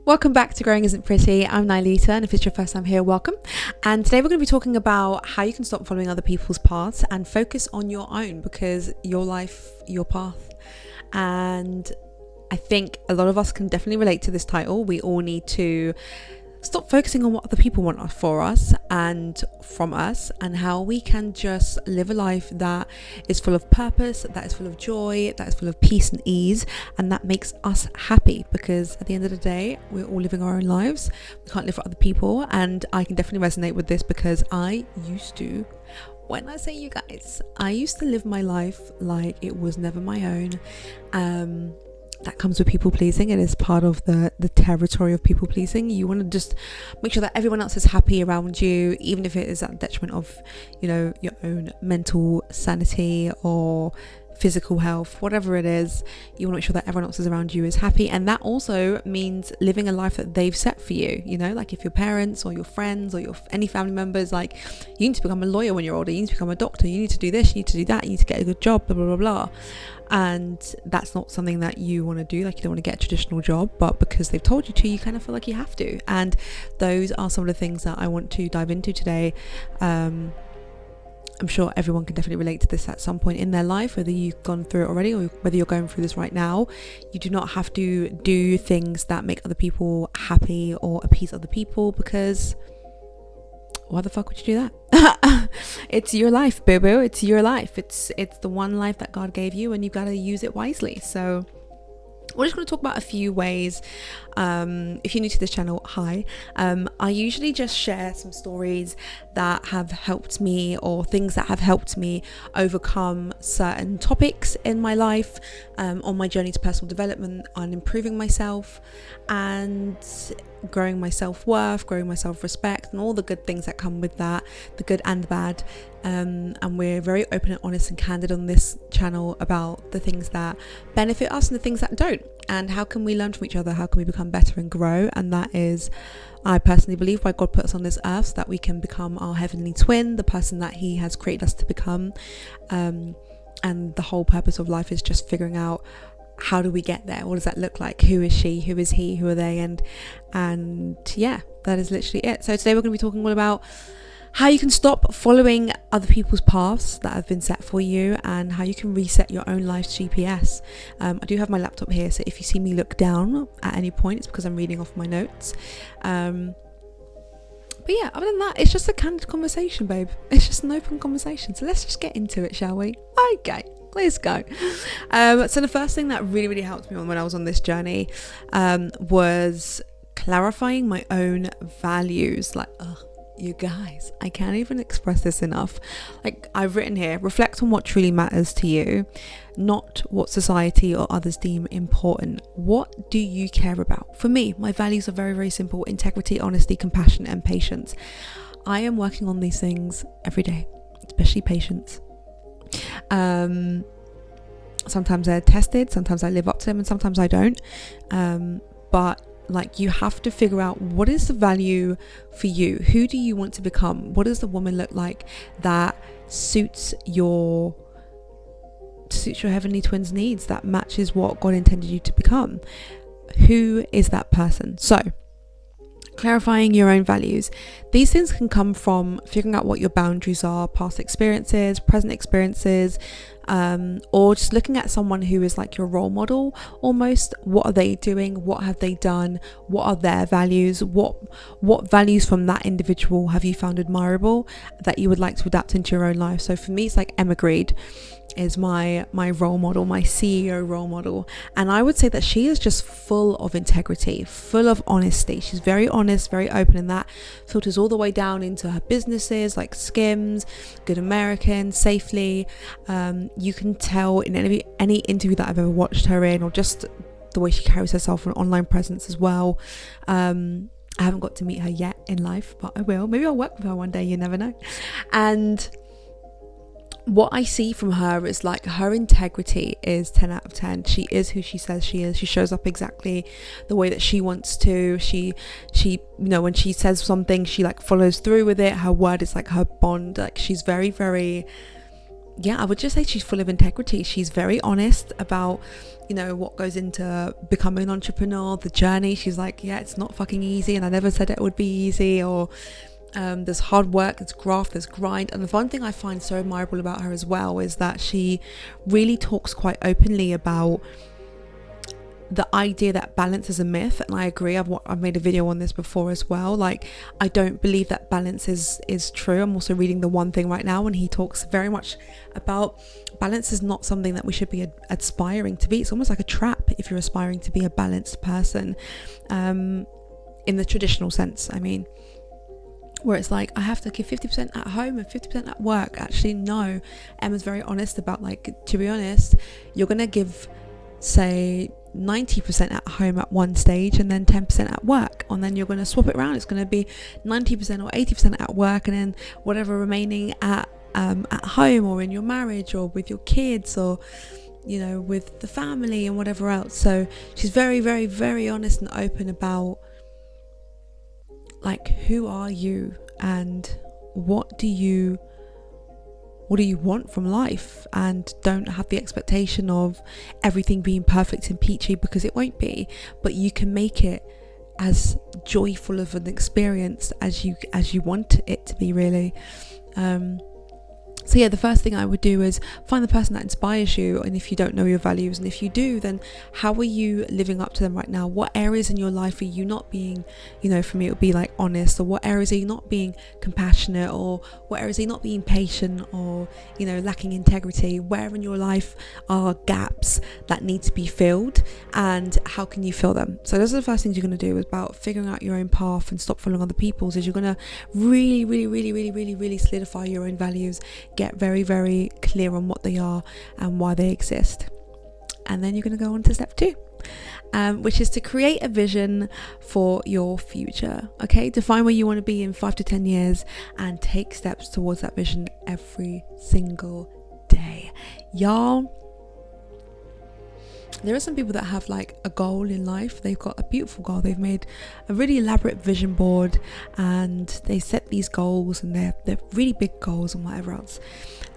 Welcome back to Growing Isn't Pretty. I'm Nilita, and if it's your first time here, welcome. And today we're going to be talking about how you can stop following other people's paths and focus on your own, because your life, your path. And I think a lot of us can definitely relate to this title. We all need to stop focusing on what other people want for us and from us, and how we can just live a life that is full of purpose, that is full of joy, that is full of peace and ease, and that makes us happy. Because at the end of the day, we're all living our own lives. We can't live for other people, and I can definitely resonate with this because I used to, when I say you guys, I used to live my life like it was never my own. That comes with people pleasing. It is part of the territory of people pleasing. You want to just make sure that everyone else is happy around you, even if it is at the detriment of, your own mental sanity or physical health, whatever it is. You want to make sure that everyone else is around you is happy, and that also means living a life that they've set for you. Like if your parents or your friends or any family members, like, you need to become a lawyer when you're older, you need to become a doctor, you need to do this, you need to do that, you need to get a good job, blah blah blah blah. And that's not something that you want to do. Like, you don't want to get a traditional job, but because they've told you to, you kind of feel like you have to. And those are some of the things that I want to dive into today. I'm sure everyone can definitely relate to this at some point in their life, whether you've gone through it already or whether you're going through this right now. You do not have to do things that make other people happy or appease other people, because why the fuck would you do that? It's your life, boo boo. It's your life. It's the one life that God gave you, and you've got to use it wisely. So we're just going to talk about a few ways. If you're new to this channel, hi. I usually just share some stories that have helped me, or things that have helped me overcome certain topics in my life, on my journey to personal development, on improving myself and growing my self-worth, growing my self-respect, and all the good things that come with that, the good and the bad. And we're very open and honest and candid on this channel about the things that benefit us and the things that don't, and how can we learn from each other, how can we become better and grow. And that is, I personally believe, why God put us on this earth, so that we can become our heavenly twin, the person that he has created us to become. And the whole purpose of life is just figuring out, how do we get there? What does that look like? Who is she? Who is he? Who are they? And yeah, that is literally it. So today we're going to be talking all about how you can stop following other people's paths that have been set for you, and how you can reset your own life's GPS. I do have my laptop here, so if you see me look down at any point, it's because I'm reading off my notes. But yeah, other than that, it's just a candid conversation, babe. It's just an open conversation. So let's just get into it, shall we? Okay, let's go. So the first thing that really helped me when I was on this journey was clarifying my own values. Like, you guys, I can't even express this enough. Like, I've written here, reflect on what truly matters to you, not what society or others deem important. What do you care about? For me, my values are very simple: integrity, honesty, compassion, and patience. I am working on these things every day, especially patience. Sometimes they're tested, sometimes I live up to them, and sometimes I don't. But like, you have to figure out, what is the value for you? Who do you want to become? What does the woman look like that suits your heavenly twin's needs, that matches what God intended you to become? Who is that person? So clarifying your own values. These things can come from figuring out what your boundaries are, past experiences, present experiences, or just looking at someone who is like your role model almost. What are they doing? What have they done? What are their values? What values from that individual have you found admirable that you would like to adapt into your own life? So for me, it's like Emma Grede is my role model, my CEO role model, and I would say that she is just full of integrity, full of honesty. She's very honest, very open, and that filters all the way down into her businesses, like Skims, Good American, Safely. You can tell in any interview that I've ever watched her in, or just the way she carries herself, an online presence as well. I haven't got to meet her yet in life, but I will. Maybe I'll work with her one day, you never know. And what I see from her is like, her integrity is 10 out of 10. She is who she says she is. She shows up exactly the way that she wants to. She when she says something, she like follows through with it. Her word is like her bond. Like, she's very yeah, I would just say she's full of integrity. She's very honest about, you know, what goes into becoming an entrepreneur, the journey. She's like, yeah, it's not fucking easy, and I never said it would be easy, or there's hard work, there's graft, there's grind. And the one thing I find so admirable about her as well is that she really talks quite openly about the idea that balance is a myth. And I agree. I've made a video on this before as well. Like, I don't believe that balance is true. I'm also reading The One Thing right now, and he talks very much about balance is not something that we should be aspiring to be. It's almost like a trap if you're aspiring to be a balanced person, in the traditional sense, I mean, where it's like I have to give 50% at home and 50% at work. Actually, no. Emma's very honest about, like, to be honest, you're gonna give, say, 90% at home at one stage and then 10% at work, and then you're going to swap it around. It's going to be 90% or 80% at work, and then whatever remaining at home, or in your marriage, or with your kids, or, you know, with the family and whatever else. So she's very, very, very honest and open about, like, who are you and what do you want from life, and don't have the expectation of everything being perfect and peachy, because it won't be, but you can make it as joyful of an experience as you want it to be, really. So yeah, the first thing I would do is find the person that inspires you, and if you don't know your values, and if you do, then how are you living up to them right now? What areas in your life are you not being, you know, for me it would be like honest, or what areas are you not being compassionate, or what areas are you not being patient, or, you know, lacking integrity? Where in your life are gaps that need to be filled, and how can you fill them? So those are the first things you're going to do, is about figuring out your own path and stop following other people's. Is you're going to really solidify your own values, get very, very clear on what they are and why they exist. And then you're going to go on to step 2, which is to create a vision for your future. Okay, define where you want to be in 5 to 10 years and take steps towards that vision every single day. Y'all, there are some people that have, like, a goal in life. They've got a beautiful goal. They've made a really elaborate vision board, and they set these goals, and they're really big goals and whatever else.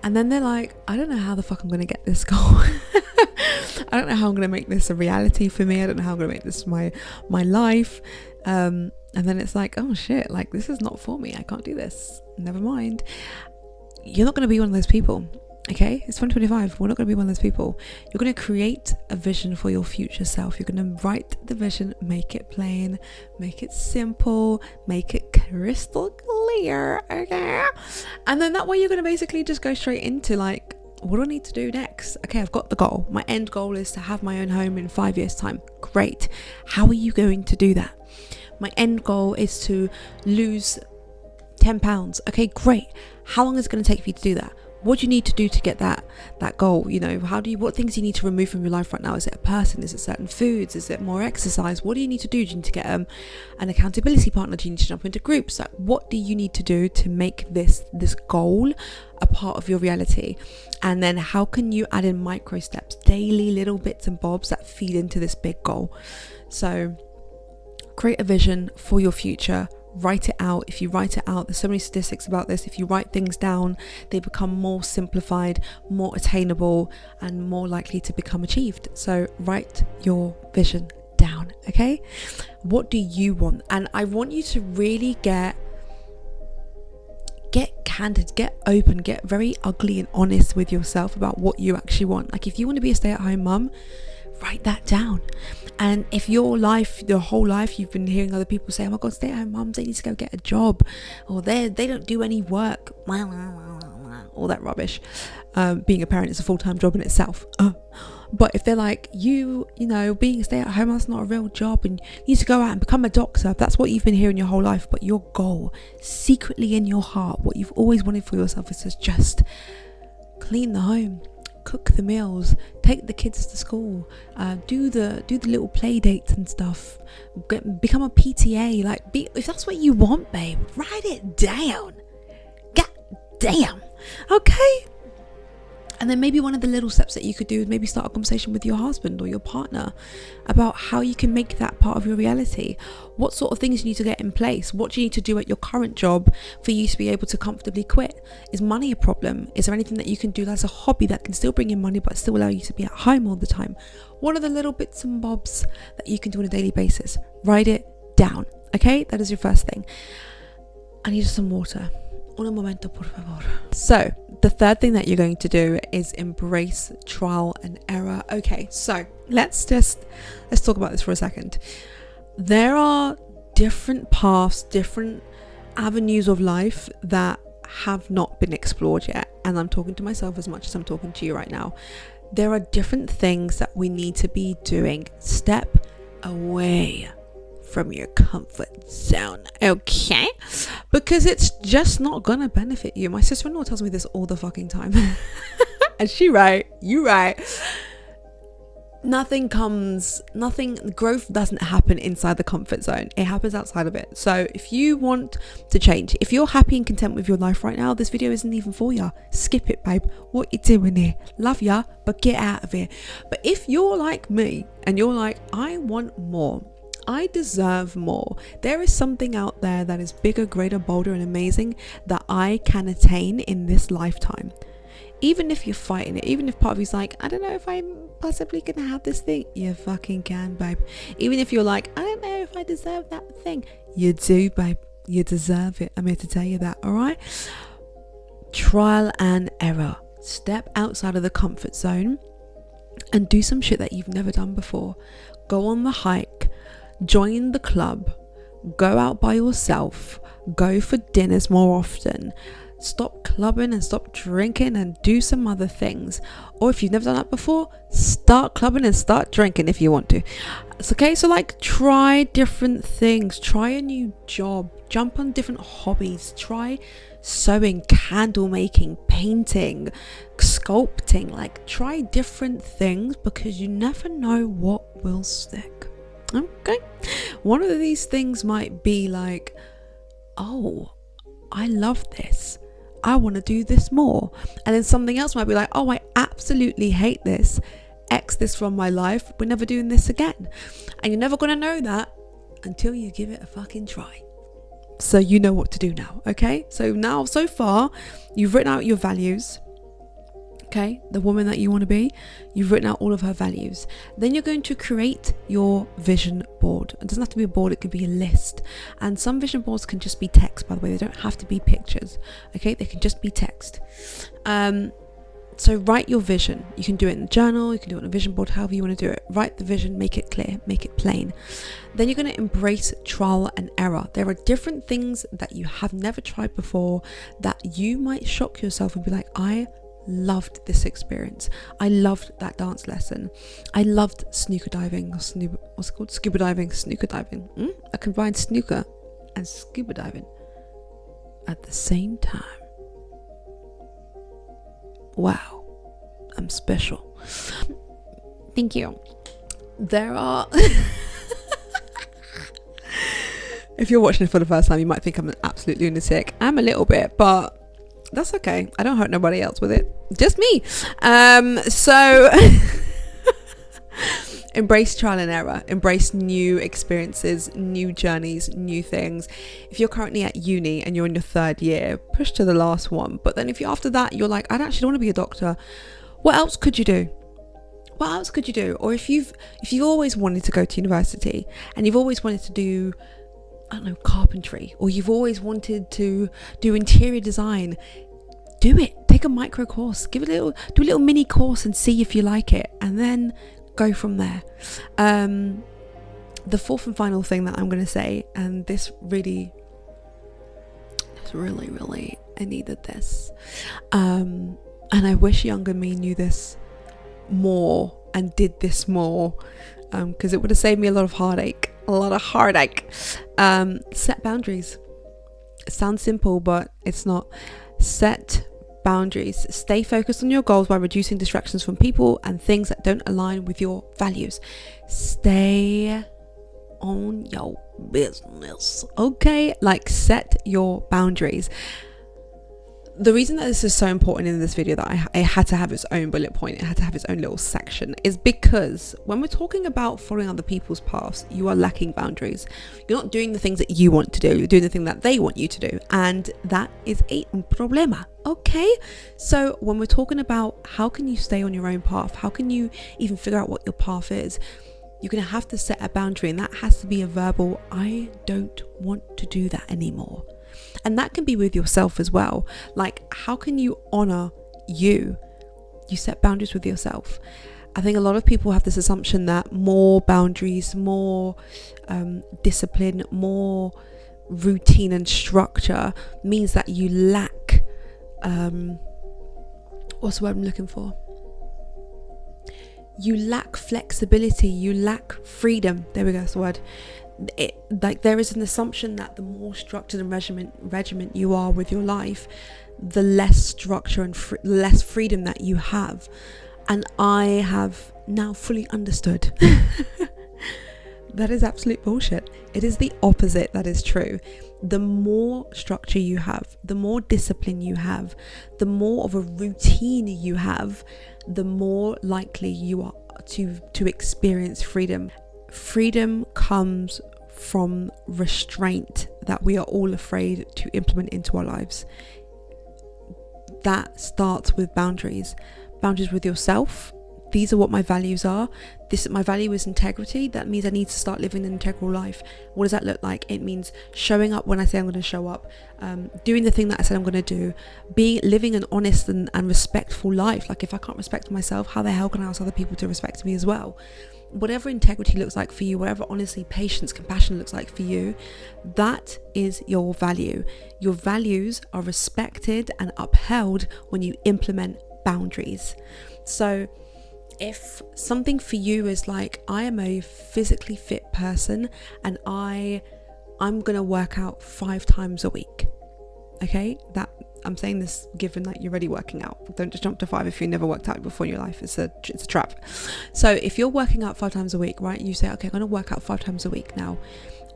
And then they're like, I don't know how the fuck I'm going to get this goal. I don't know how I'm going to make this a reality for me. I don't know how I'm going to make this my life. And then it's like, oh shit, like, this is not for me. I can't do this. Never mind. You're not going to be one of those people. Okay, it's 2025. We're not going to be one of those people. You're going to create a vision for your future self. You're going to write the vision, make it plain, make it simple, make it crystal clear. Okay, and then that way you're going to basically just go straight into, like, what do I need to do next? Okay, I've got the goal. My end goal is to have my own home in 5 years' time. Great. How are you going to do that? My end goal is to lose 10 pounds. Okay, great. How long is it going to take for you to do that? What do you need to do to get that goal? You know, what things do you need to remove from your life right now? Is it a person? Is it certain foods? Is it more exercise? What do you need to do? Do you need to get an accountability partner? Do you need to jump into groups? Like, what do you need to do to make this goal a part of your reality? And then how can you add in micro steps, daily little bits and bobs that feed into this big goal? So create a vision for your future. Write it out. If you write it out, there's so many statistics about this. If you write things down, they become more simplified, more attainable, and more likely to become achieved. So write your vision down. Okay, what do you want? And I want you to really get candid, get open, get very ugly and honest with yourself about what you actually want. Like, if you want to be a stay-at-home mum, write that down. And if your whole life you've been hearing other people say, oh my god, stay-at-home mums, they need to go get a job, or they don't do any work, all that rubbish. Being a parent is a full-time job in itself. But if they're like, you know, being a stay-at-home, that's not a real job, and you need to go out and become a doctor, if that's what you've been hearing your whole life, but your goal secretly in your heart, what you've always wanted for yourself, is to just clean the home, cook the meals, take the kids to school, do the little play dates and stuff, become a PTA. Like, if that's what you want, babe, write it down. God damn. Okay, And then maybe one of the little steps that you could do is maybe start a conversation with your husband or your partner about how you can make that part of your reality. What sort of things you need to get in place? What do you need to do at your current job for you to be able to comfortably quit? Is money a problem? Is there anything that you can do as a hobby that can still bring in money but still allow you to be at home all the time? What are the little bits and bobs that you can do on a daily basis? Write it down, okay? That is your first thing. I need some water. Un momento, por favor. So the third thing that you're going to do is embrace trial and error. Okay, so let's talk about this for a second. There are different paths, different avenues of life that have not been explored yet, and I'm talking to myself as much as I'm talking to you right now. There are different things that we need to be doing. Step away from your comfort zone, okay? Because it's just not gonna benefit you. My sister-in-law tells me this all the fucking time. And you right. Growth doesn't happen inside the comfort zone. It happens outside of it. So if you want to change, if you're happy and content with your life right now, this video isn't even for ya. Skip it, babe. What you doing here? Love ya, but get out of here. But if you're like me and you're like, I want more, I deserve more, there is something out there that is bigger, greater, bolder, and amazing that I can attain in this lifetime. Even if you're fighting it, even if part of you's like, I don't know if I'm possibly gonna have this thing, you fucking can, babe. Even if you're like, I don't know if I deserve that thing, you do, babe. You deserve it. I'm here to tell you that, all right? Trial and error. Step outside of the comfort zone and do some shit that you've never done before. Go on the hike. Join the club, go out by yourself, go for dinners more often, stop clubbing and stop drinking and do some other things. Or if you've never done that before, start clubbing and start drinking if you want to. It's okay. So like, try different things, try a new job, jump on different hobbies, try sewing, candle making, painting, sculpting. Like, try different things because you never know what will stick. Okay, one of these things might be like, oh, I love this, I want to do this more. And then something else might be like, oh, I absolutely hate this, X this from my life, we're never doing this again. And you're never going to know that until you give it a fucking try. So you know what to do now, okay? So now, so far, you've written out your values. Okay, the woman that you want to be, you've written out all of her values. Then you're going to create your vision board. It doesn't have to be a board, it could be a list. And some vision boards can just be text, by the way. They don't have to be pictures. Okay, they can just be text. So write your vision. You can do it in a journal, you can do it on a vision board, however you want to do it. Write the vision, make it clear, make it plain. Then you're going to embrace trial and error. There are different things that you have never tried before that you might shock yourself and be like, I loved this experience. I loved that dance lesson. I loved snooker diving, or what's it called? Scuba diving, snooker diving. I combined snooker and scuba diving at the same time. Wow, I'm special. Thank you. There are if you're watching it for the first time, you might think I'm an absolute lunatic. I'm a little bit, but that's okay. I don't hurt nobody else with it, just me. So embrace trial and error, embrace new experiences, new journeys, new things. If you're currently at uni and you're in your third year, push to the last one. But then if you after that you're like, I actually don't want to be a doctor, what else could you do? What else could you do? Or if you've always wanted to go to university and you've always wanted to do, I don't know, carpentry, or you've always wanted to do interior design, do it. Take a micro course, do a little mini course and see if you like it, and then go from there. The fourth and final thing that I'm going to say, and this really, I needed this, and I wish younger me knew this more and did this more, because it would have saved me a lot of heartache. Set boundaries. It sounds simple, but it's not. Set boundaries. Stay focused on your goals by reducing distractions from people and things that don't align with your values. Stay on your business, okay? Like, set your boundaries. The reason that this is so important in this video, that it had to have its own bullet point, it had to have its own little section, is because when we're talking about following other people's paths, you are lacking boundaries. You're not doing the things that you want to do, you're doing the thing that they want you to do, and that is a problema. Okay, so when we're talking about how can you stay on your own path, how can you even figure out what your path is, you're going to have to set a boundary, and that has to be a verbal, I don't want to do that anymore. And that can be with yourself as well. Like, how can you honor you? You set boundaries with yourself. I think a lot of people have this assumption that more boundaries, more discipline, more routine and structure means that you lack what's the word I'm looking for? You lack flexibility, you lack freedom. There we go, that's the word. Like, there is an assumption that the more structured and regiment you are with your life, the less structure and less freedom that you have. And I have now fully understood that is absolute bullshit. It is the opposite that is true. The more structure you have, the more discipline you have, the more of a routine you have, the more likely you are to experience freedom. Freedom comes from restraint that we are all afraid to implement into our lives. That starts with boundaries with yourself. These are what my values are. My value is integrity. That means I need to start living an integral life. What does that look like? It means showing up when I say I'm going to show up, doing the thing that I said I'm going to do, living an honest and respectful life. Like, if I can't respect myself, how the hell can I ask other people to respect me as well? Whatever integrity looks like for you, whatever honestly, patience, compassion looks like for you, that is your value. Your values are respected and upheld when you implement boundaries. So if something for you is like, I am a physically fit person and I'm gonna work out 5 times a week. Okay, that I'm saying this given that you're already working out. Don't just jump to 5 if you never worked out before in your life. It's a trap. So if you're working out 5 times a week, right, you say, okay, I'm gonna work out 5 times a week now,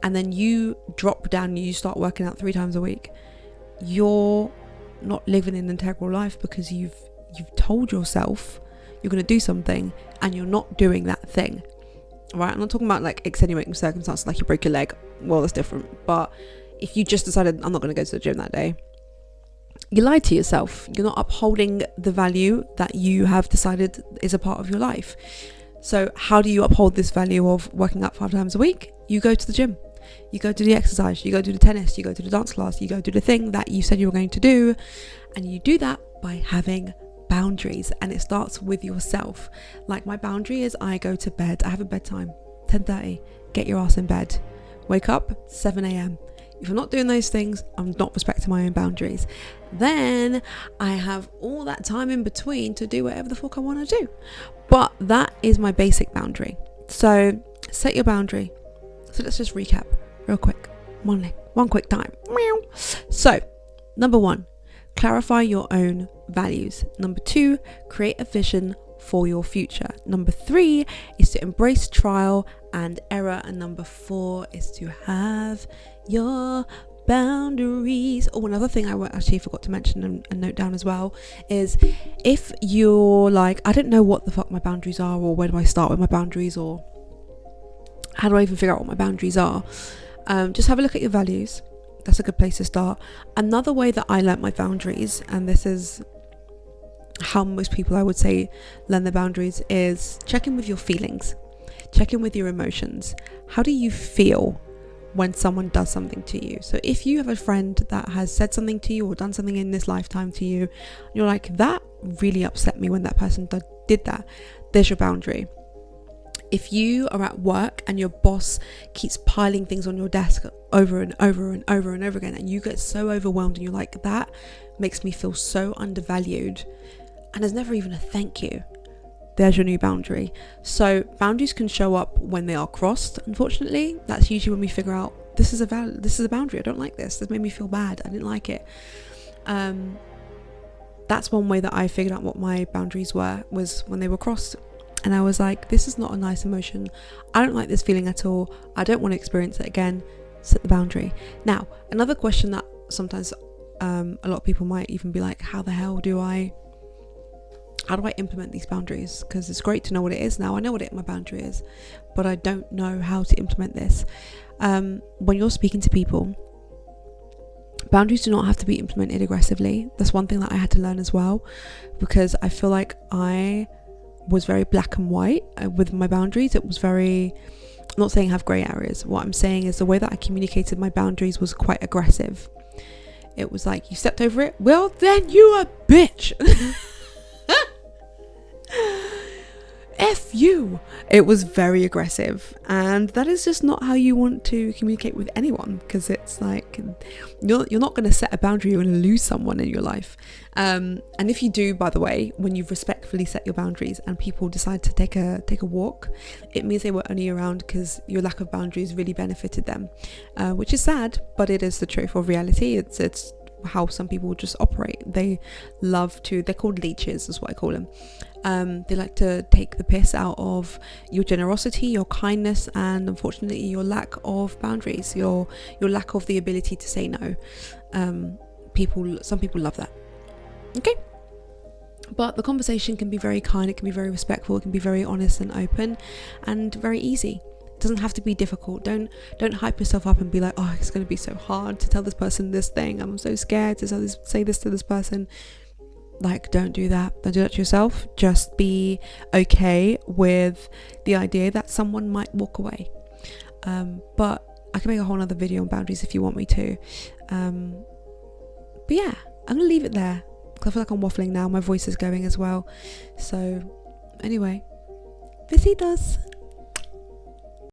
and then you drop down and you start working out 3 times a week, you're not living an integral life, because you've told yourself you're going to do something and you're not doing that thing, right? I'm not talking about like extenuating circumstances like you break your leg. Well, that's different. But if you just decided, I'm not going to go to the gym that day, you lied to yourself. You're not upholding the value that you have decided is a part of your life. So how do you uphold this value of working out 5 times a week? You go to the gym, you go do the exercise, you go do the tennis, you go to the dance class, you go do the thing that you said you were going to do, and you do that by having boundaries. And it starts with yourself. Like, my boundary is I go to bed, I have a bedtime 10:30. Get your ass in bed. Wake up 7 a.m. If I'm not doing those things, I'm not respecting my own boundaries. Then I have all that time in between to do whatever the fuck I want to do. But that is my basic boundary. So set your boundary. So let's just recap real quick. One quick time. So number 1, clarify your own values. Number 2, create a vision for your future. Number 3 is to embrace trial and error. And number 4 is to have your boundaries. Oh, another thing I actually forgot to mention and note down as well is, if you're like, I don't know what the fuck my boundaries are, or where do I start with my boundaries, or how do I even figure out what my boundaries are, just have a look at your values. That's a good place to start. Another way that I learnt my boundaries, and this is how most people, I would say, learn their boundaries, is check in with your feelings, check in with your emotions. How do you feel when someone does something to you? So if you have a friend that has said something to you or done something in this lifetime to you, you're like, that really upset me when that person did that, there's your boundary. If you are at work and your boss keeps piling things on your desk over and over and over and over again, and you get so overwhelmed and you're like, that makes me feel so undervalued, and there's never even a thank you, there's your new boundary. So boundaries can show up when they are crossed. Unfortunately, that's usually when we figure out, this is a boundary, I don't like this made me feel bad, I didn't like it. That's one way that I figured out what my boundaries were, was when they were crossed. And I was like, this is not a nice emotion, I don't like this feeling at all, I don't want to experience it again. Set the boundary. Now, another question that sometimes A lot of people might even be like, how the hell do I implement these boundaries? Because it's great to know what it is now. I know what my boundary is, but I don't know how to implement this. When you're speaking to people, boundaries do not have to be implemented aggressively. That's one thing that I had to learn as well, because I feel like I was very black and white with my boundaries. It was very, I'm not saying I have grey areas. What I'm saying is the way that I communicated my boundaries was quite aggressive. It was like, you stepped over it, well then you a bitch. F you. It was very aggressive, and that is just not how you want to communicate with anyone, because it's like you're not going to set a boundary, you're going to lose someone in your life. And if you do, by the way, when you've respectfully set your boundaries and people decide to take a walk, it means they were only around because your lack of boundaries really benefited them, which is sad, but it is the truth of reality. It's how some people just operate. They're called leeches, is what I call them. They like to take the piss out of your generosity, your kindness, and unfortunately your lack of boundaries, your lack of the ability to say no. Some people love that. Okay, but the conversation can be very kind, it can be very respectful, it can be very honest and open, and very easy. It doesn't have to be difficult. Don't hype yourself up and be like, oh, it's going to be so hard to tell this person this thing, I'm so scared to say this to this person. Like, don't do that. Don't do that to yourself. Just be okay with the idea that someone might walk away. But I can make a whole other video on boundaries if you want me to. But yeah, I'm gonna leave it there because I feel like I'm waffling now. My voice is going as well. So anyway, besitos.